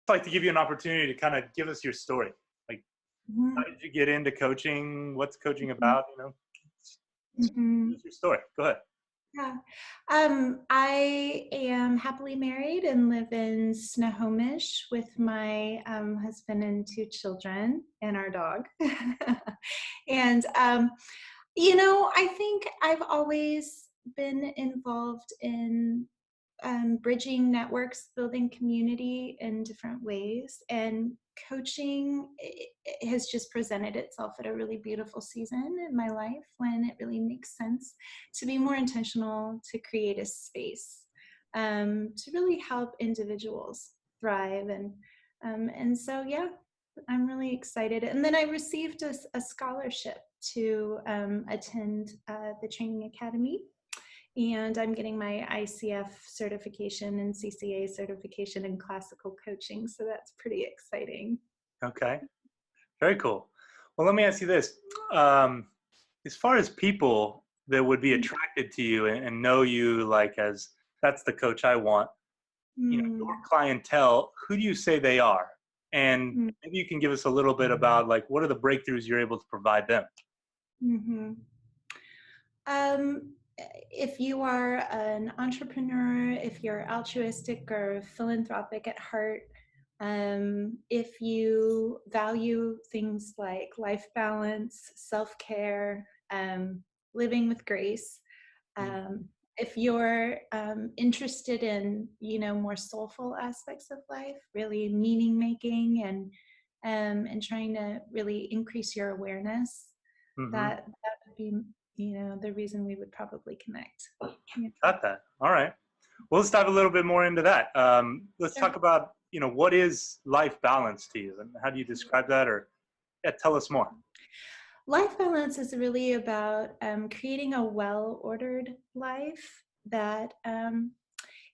like to give you an opportunity to kind of give us your story. Like, how Mhm, did you get into coaching? What's coaching mhm, about? mhm. Give us your story. Go ahead. Yeah. I am happily married and live in Snohomish with my husband and two children and our dog. And I think I've always been involved in bridging networks, building community in different ways. And coaching it has just presented itself at a really beautiful season in my life when it really makes sense to be more intentional, to create a space to really help individuals thrive. And so, yeah, I'm really excited. And then I received a scholarship to attend the training academy, and I'm getting my ICF certification and CCA certification in classical coaching. So that's pretty exciting. Okay. Very cool. Well, let me ask you this. Um, as far as people that would be attracted to you and know you like as that's the coach I want, your Mm, clientele, who do you say they are? And mm, maybe you can give us a little bit about like what are the breakthroughs you're able to provide them? mhm. If you are an entrepreneur, if you're altruistic or philanthropic at heart, if you value things like life balance, self care, living with grace, Mm. if you're interested in more soulful aspects of life, really meaning making and trying to really increase your awareness, Mm-hmm. that would be the reason we would probably connect. Yeah. Got that. All right. Well, let's dive a little bit more into that. Let's Sure. talk about, what is life balance to you and how do you describe that? Or yeah, tell us more. Life balance is really about creating a well-ordered life that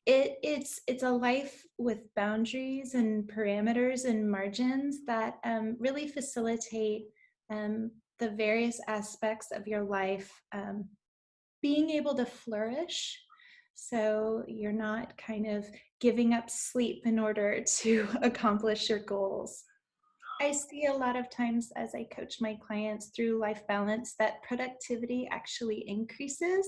it's a life with boundaries and parameters and margins that really facilitate the various aspects of your life being able to flourish. So you're not kind of giving up sleep in order to accomplish your goals. I see a lot of times as I coach my clients through life balance that productivity actually increases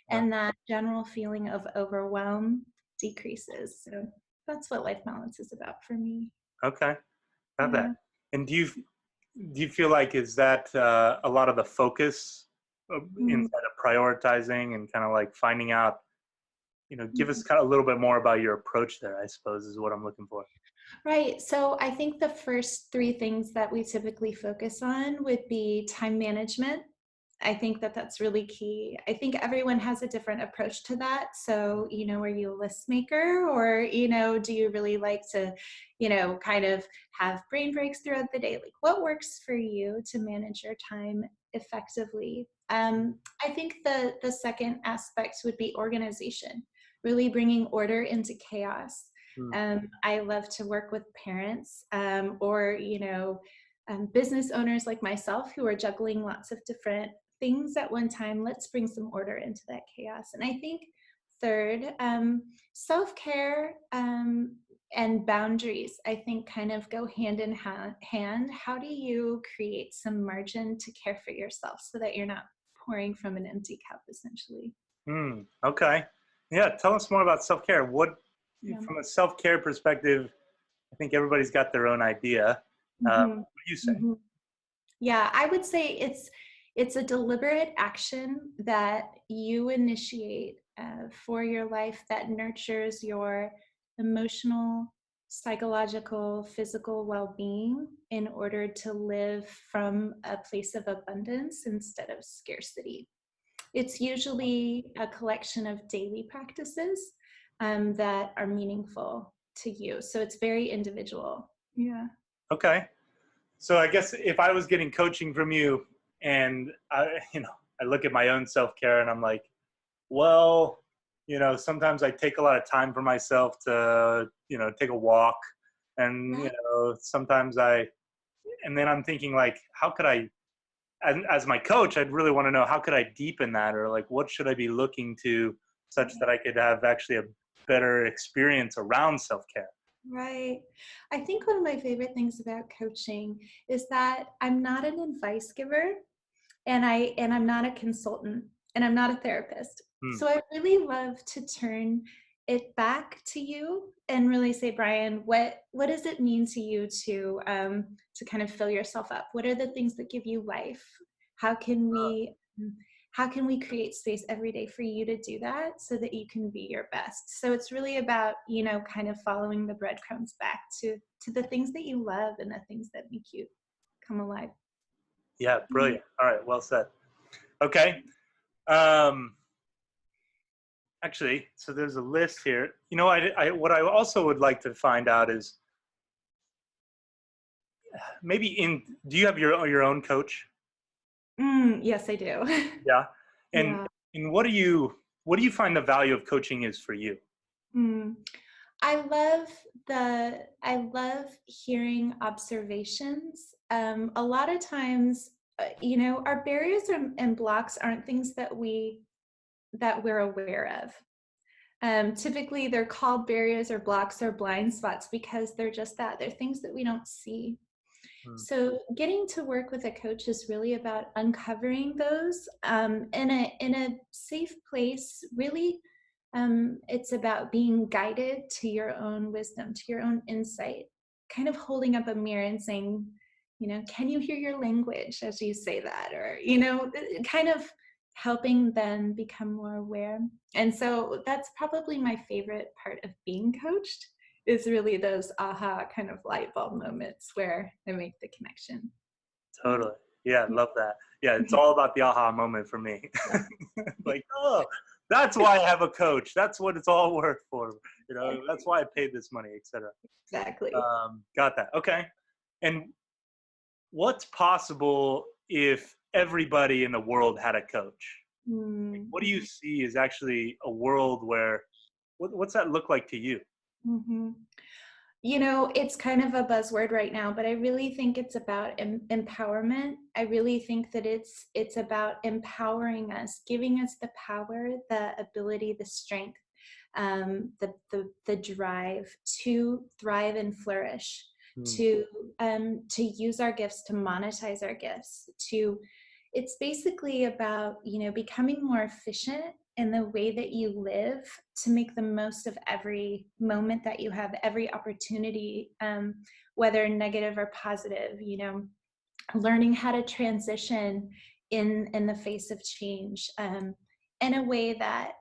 Yeah. and that general feeling of overwhelm decreases. So that's what life balance is about for me. Okay. Got that. Yeah. And do you feel like is that a lot of the focus Mhm. inside of prioritizing and kind of like finding out, give us Mhm. kind of a little bit more about your approach there, I suppose is what I'm looking for. Right. So I think the first three things that we typically focus on would be time management. I think that that's really key. I think everyone has a different approach to that. So, are you a list maker, or, do you really like to, kind of have brain breaks throughout the day? Like, what works for you to manage your time effectively? I think the second aspect would be organization, really bringing order into chaos. Mm. I love to work with parents or, business owners like myself who are juggling lots of different things at one time. Let's bring some order into that chaos. And I think third, self-care and boundaries, I think kind of go hand in hand. How do you create some margin to care for yourself so that you're not pouring from an empty cup, essentially? Okay. Yeah. Tell us more about self-care. What, Yeah. from a self-care perspective, I think everybody's got their own idea. Hmm. What do you say? Hmm. Yeah, I would say it's a deliberate action that you initiate for your life that nurtures your emotional, psychological, physical well-being in order to live from a place of abundance instead of scarcity. It's usually a collection of daily practices that are meaningful to you. So it's very individual. Yeah. Okay. So I guess if I was getting coaching from you and I look at my own self-care and I'm like, well, sometimes I take a lot of time for myself to, take a walk and, Right. sometimes and then I'm thinking like, how could I, as my coach, I'd really want to know how could I deepen that or like, what should I be looking to such that I could have actually a better experience around self-care? Right. I think one of my favorite things about coaching is that I'm not an advice giver, and I'm not a consultant, and I'm not a therapist. Hmm. So I really love to turn it back to you and really say, Brian, what does it mean to you to kind of fill yourself up? What are the things that give you life? How can we how can we create space every day for you to do that so that you can be your best? So it's really about, kind of following the breadcrumbs back to the things that you love and the things that make you come alive. Yeah, Mhm. brilliant. All right, well said. Okay. Um, Actually, so there's a list here. What I also would like to find out is maybe do you have your own coach? Yes, I do. Yeah. And Yeah. and what do you find the value of coaching is for you? Mm. I love hearing observations. A lot of times, our barriers and blocks aren't things that we're aware of. Typically, they're called barriers or blocks or blind spots because they're just that. They're things that we don't see. Hmm. So, getting to work with a coach is really about uncovering those in a safe place. Really, it's about being guided to your own wisdom, to your own insight. Kind of holding up a mirror and saying, can you hear your language as you say that, or kind of helping them become more aware. And so that's probably my favorite part of being coached is really those aha kind of light bulb moments where I make the connection. Yeah. Totally. Yeah, love that. Yeah, it's all about the aha moment for me. Yeah, Like, oh, that's why I have a coach. That's what it's all worth for. That's why I paid this money, etc. exactly. Got that. Okay. And what's possible if everybody in the world had a coach? Like, what do you Mm-hmm. see is actually a world where, what's that look like to you? Mm-hmm. It's kind of a buzzword right now, but I really think it's about empowerment. I really think that it's about empowering us, giving us the power, the ability, the strength, the drive to thrive and flourish, Hmm. to use our gifts, to monetize our gifts, to it's basically about becoming more efficient in the way that you live to make the most of every moment that you have, every opportunity, whether negative or positive. Learning how to transition in the face of change, in a way that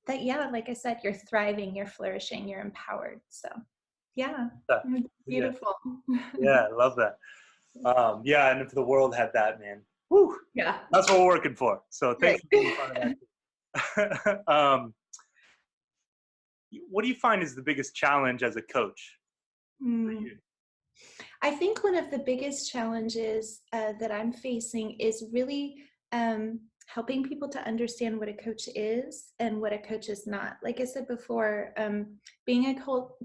yeah, like I said, you're thriving, you're flourishing, you're empowered. So yeah, Yeah. it's Yeah. beautiful. Yeah. I love that. Yeah. And if the world had that, man, whew, Yeah, that's what we're working for. So thanks right. for being part of that. What do you find is the biggest challenge as a coach for Mm. you? I think one of the biggest challenges that I'm facing is really helping people to understand what a coach is and what a coach is not. Like I said before, being a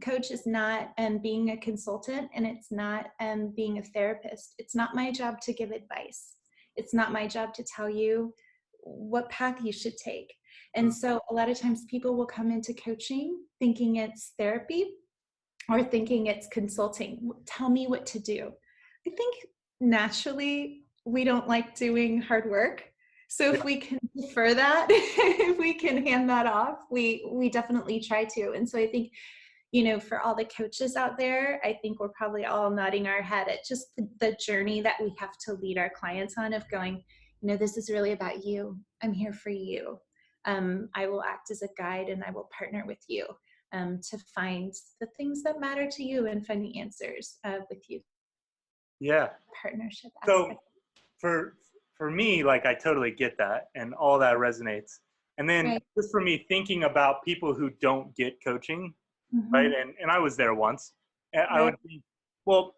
coach is not being a consultant, and it's not being a therapist. It's not my job to give advice. It's not my job to tell you what path you should take. And Mm. so a lot of times people will come into coaching thinking it's therapy or thinking it's consulting. Tell me what to do. I think naturally we don't like doing hard work. So Yeah. if we can defer that, if we can hand that off, we definitely try to. And so I think, for all the coaches out there, I think we're probably all nodding our head at just the journey that we have to lead our clients on of going, this is really about you. I'm here for you. I will act as a guide and I will partner with you to find the things that matter to you and find the answers with you. Yeah. Partnership So aspect. for for me, like I totally get that, and all that resonates. And then Right. just for me, thinking about people who don't get coaching, right? Mm-hmm. And I was there once. And I Right. would think, well,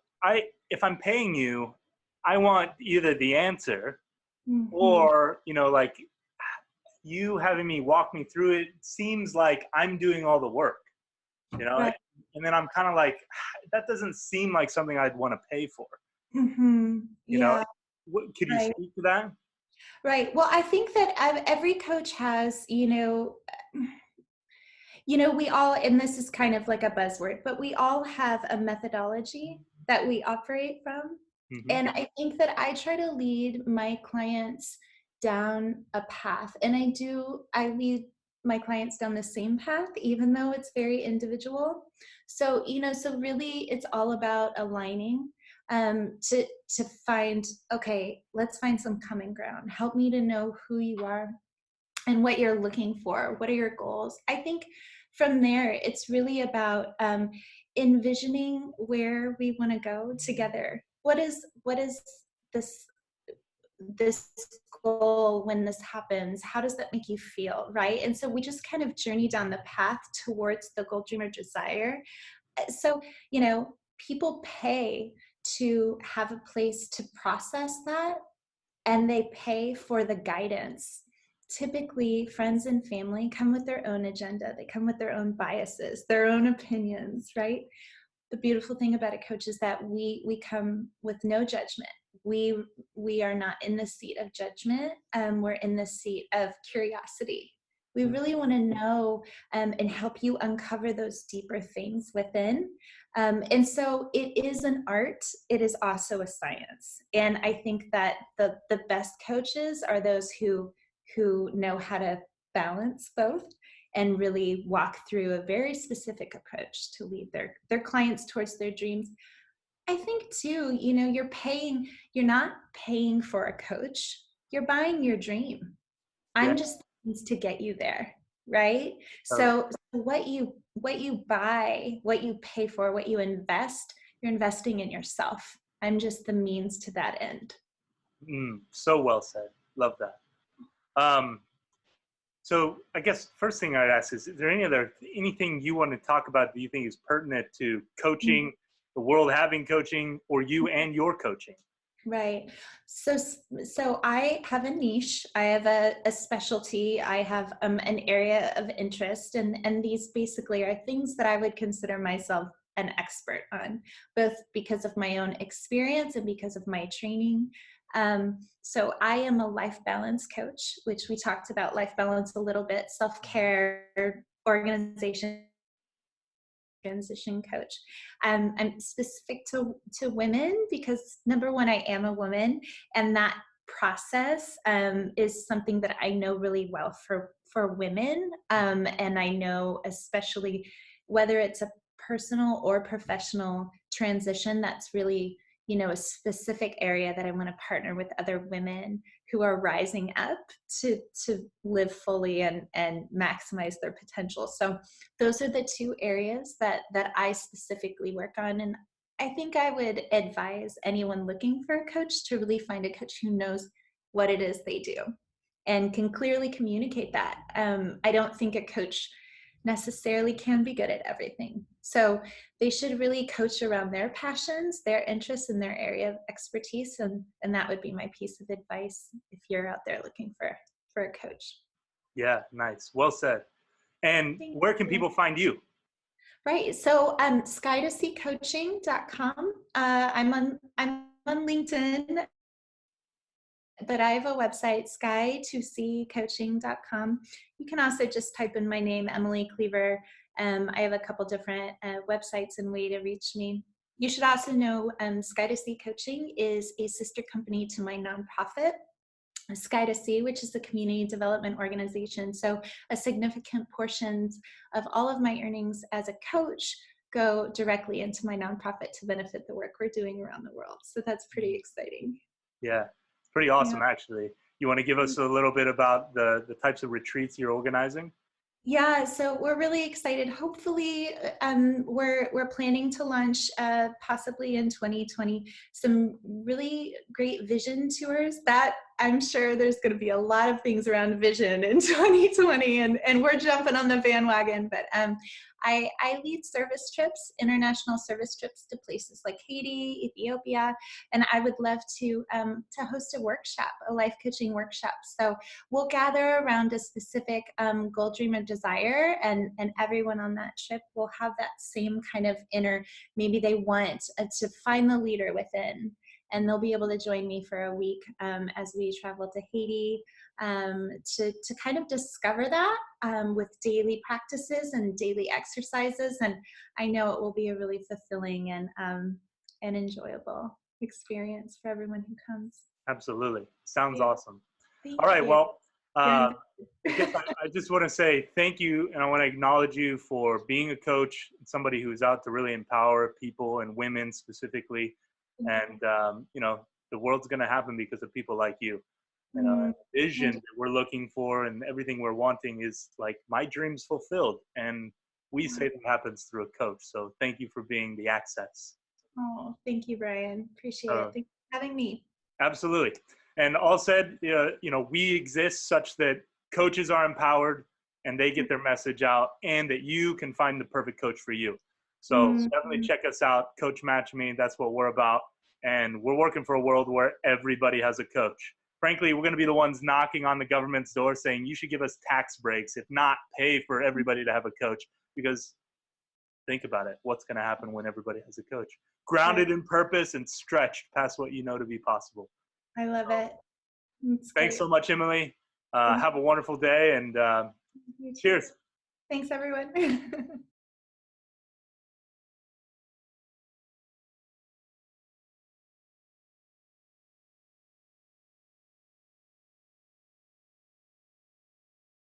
if I'm paying you, I want either the answer Mm-hmm. or like you having me walk me through it seems like I'm doing all the work, you know. Right. And then I'm kind of like, that doesn't seem like something I'd want to pay for, Mm-hmm. you know. Yeah. Could you Right. speak to that? Right. Well, I think that every coach has, We all, and this is kind of like a buzzword, but we all have a methodology that we operate from. Hmm. And I think that I try to lead my clients down a path. And I lead my clients down the same path, even though it's very individual. So, so really it's all about aligning to find, okay, let's find some common ground. Help me to know who you are and what you're looking for. What are your goals? I think from there, it's really about envisioning where we want to go together. What is this this goal when this happens? How does that make you feel, right? And so we just kind of journey down the path towards the goal, dream, or desire. So people pay to have a place to process that, and they pay for the guidance. Typically, friends and family come with their own agenda. They come with their own biases, their own opinions, right? The beautiful thing about a coach is that we come with no judgment. We are not in the seat of judgment. We're in the seat of curiosity. We really want to know and help you uncover those deeper things within. And so it is an art. It is also a science. And I think that the best coaches are those who know how to balance both and really walk through a very specific approach to lead their clients towards their dreams. I think too, you're not paying for a coach, you're buying your dream. Yeah. I'm just the means to get you there, right? Totally. So what you buy, what you pay for, what you invest, you're investing in yourself. I'm just the means to that end. So well said. Love that. Um, so I guess first thing I'd ask is there anything you want to talk about that you think is pertinent to coaching, the world having coaching, or you and your coaching? Right. So I have a niche. I have a specialty. I have an area of interest, and these basically are things that I would consider myself an expert on, both because of my own experience and because of my training. So I am a life balance coach, which we talked about life balance a little bit, self-care, organization, transition coach. I'm specific to women because number one, I am a woman, and that process is something that I know really well for women, and I know especially whether it's a personal or professional transition, that's really a specific area that I want to partner with other women who are rising up to live fully and maximize their potential. So those are the two areas that I specifically work on. And I think I would advise anyone looking for a coach to really find a coach who knows what it is they do and can clearly communicate that. I don't think a coach necessarily can be good at everything. So they should really coach around their passions, their interests, and their area of expertise. And that would be my piece of advice if you're out there looking for a coach. Yeah, nice. Well said. And Thank where can you. people find you? Right. So sky2seacoaching.com. I'm on LinkedIn, but I have a website, sky2seacoaching.com. You can also just type in my name, Emily Klever. I have a couple different websites and way to reach me. You should also know Sky2Sea Coaching is a sister company to my nonprofit, Sky2Sea, which is a community development organization. So a significant portions of all of my earnings as a coach go directly into my nonprofit to benefit the work we're doing around the world. So that's pretty exciting. Yeah, it's pretty Yeah. awesome, actually. You want to give us a little bit about the types of retreats you're organizing? Yeah, so we're really excited. Hopefully, we're planning to launch possibly in 2020 some really great vision tours. That I'm sure there's going to be a lot of things around vision in 2020, and we're jumping on the bandwagon. But I lead service trips, international service trips to places like Haiti, Ethiopia, and I would love to host a workshop, a life coaching workshop. So we'll gather around a specific goal, dream, or desire, and everyone on that trip will have that same kind of inner, maybe they want to find the leader within and they'll be able to join me for a week as we travel to Haiti to kind of discover that with daily practices and daily exercises. And I know it will be a really fulfilling and enjoyable experience for everyone who comes. Absolutely. Sounds Yeah, awesome. thank All right. you. Well, You're uh, invited. I guess I just want to say thank you, and I want to acknowledge you for being a coach, somebody who's out to really empower people and women specifically. Thank you. And the world's going to happen because of people like you. Mm, The vision thank that we're looking for and everything we're wanting is like my dreams fulfilled, and we you. say that happens through a coach. So thank you for being the access. Oh, thank you, Brian. Appreciate it. Uh, Thanks for having me. Absolutely. And all said, we exist such that coaches are empowered and they get their message out, and that you can find the perfect coach for you. So definitely Mhm. check us out, Coach Match Me. That's what we're about. And we're working for a world where everybody has a coach. Frankly, we're going to be the ones knocking on the government's door saying, you should give us tax breaks, if not pay for everybody to have a coach. Because think about it. What's going to happen when everybody has a coach? Right. Grounded in purpose and stretched past what you know to be possible. I love it. It's Thanks great. so much, Emily. Thank Have a wonderful day, and you too. cheers. Thanks, everyone.